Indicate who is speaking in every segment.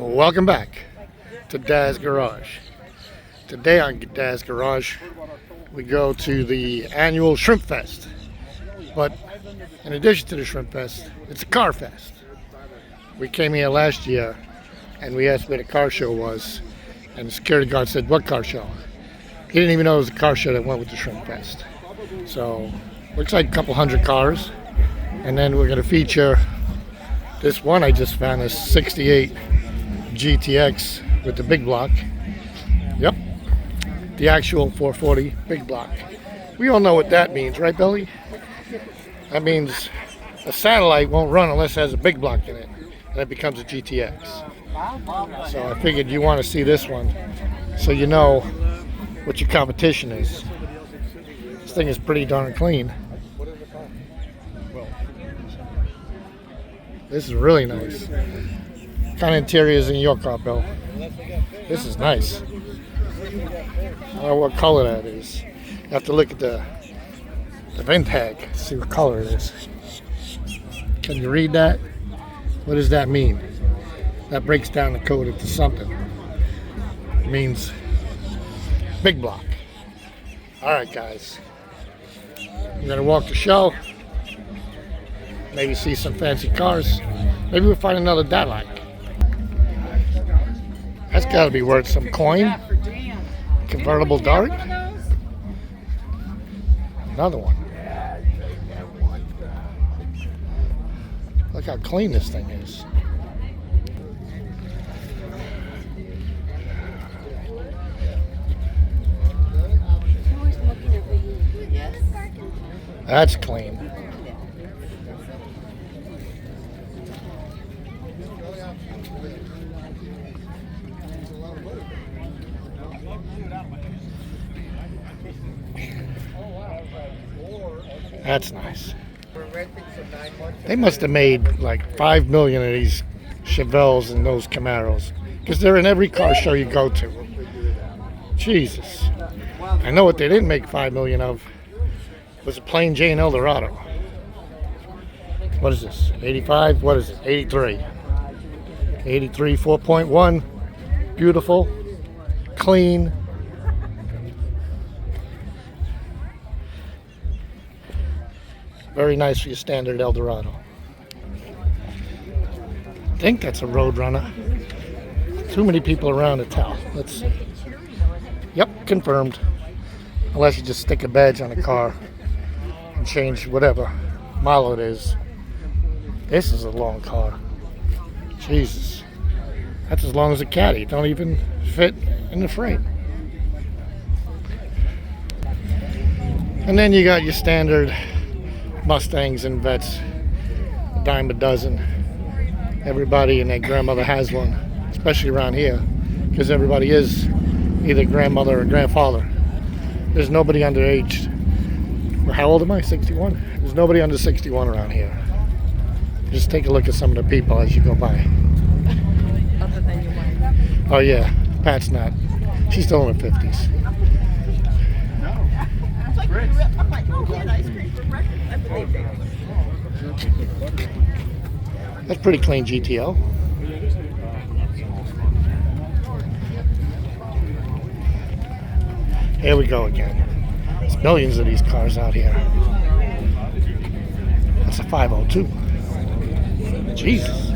Speaker 1: Welcome back to Dad's Garage. Today on Dad's Garage, we go to the annual Shrimp Fest. But in addition to the Shrimp Fest, it's a car fest. We came here last year and we asked where the car show was, and the security guard said, "What car show?" He didn't even know it was a car show that went with the Shrimp Fest. So, looks like a couple hundred cars. And then we're going to feature this one I just found, a 68 GTX with the big block. Yep, the actual 440 big block. We all know what that means, right, Billy? That means a satellite won't run unless it has a big block in it, and it becomes a GTX. So I figured you want to see this one so you know what your competition is. This thing is pretty darn clean. This is really nice. What kind of interior is in your car, Bill? This is nice. I don't know what color that is. You have to look at the VIN tag to see what color it is. Can you read that? What does that mean? That breaks down the code into something. It means big block. Alright guys, I'm going to walk the show. Maybe see some fancy cars. Maybe we'll find another Cadillac. That's got to be worth some coin. Convertible Dart. Another one. Look how clean this thing is. That's clean. That's nice. They must have made like 5 million of these chevelles and those camaros, because they're in every car show you go to. Jesus. I know what they didn't make 5 million of was a plain Jane Eldorado. What is this? 85? What is it? 83. 83 4.1. Beautiful. Clean. Very nice for your standard Eldorado. I think that's a Roadrunner. Too many people around to tell. Let's see. Yep, confirmed. Unless you just stick a badge on a car and change whatever model it is. This is a long car. Jesus. That's as long as a Caddy. Don't even fit in the frame. And then you got your standard Mustangs and Vetts, a dime a dozen. Everybody and their grandmother has one, especially around here, because everybody is either grandmother or grandfather. There's nobody underage. How old am I? 61? There's nobody under 61 around here. Just take a look at some of the people as you go by.
Speaker 2: Other than your wife.
Speaker 1: Oh yeah, Pat's not. She's still in her 50s.
Speaker 2: I'm like, oh, we had ice cream for breakfast. That's amazing.
Speaker 1: That's pretty clean GTO. Here we go again. There's millions of these cars out here. That's a 502. Jesus.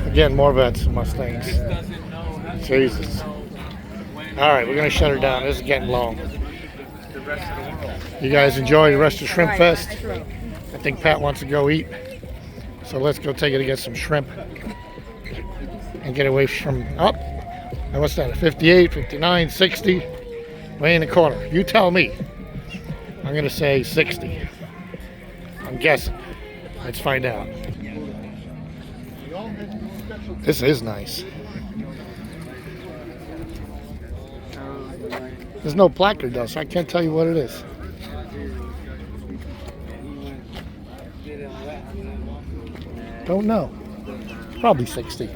Speaker 1: Again, more Vetts and Mustangs. Jesus. Alright, we're going to shut her down. This is getting long. You guys enjoy the rest of Shrimp Fest. I think Pat wants to go eat. So let's go take it to get some shrimp. And get away from up. Now what's that? A 58, 59, 60. Way in the corner. You tell me. I'm going to say 60. I'm guessing. Let's find out. This is nice. There's no placard though, so I can't tell you what it is. Don't know. Probably 60.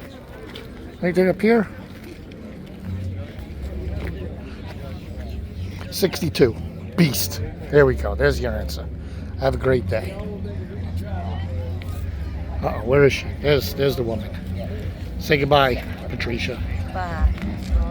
Speaker 1: Anything up here? 62. Beast. There we go. There's your answer. Have a great day. Uh-oh, where is she? There's the woman. Say goodbye, Patricia.
Speaker 3: Bye.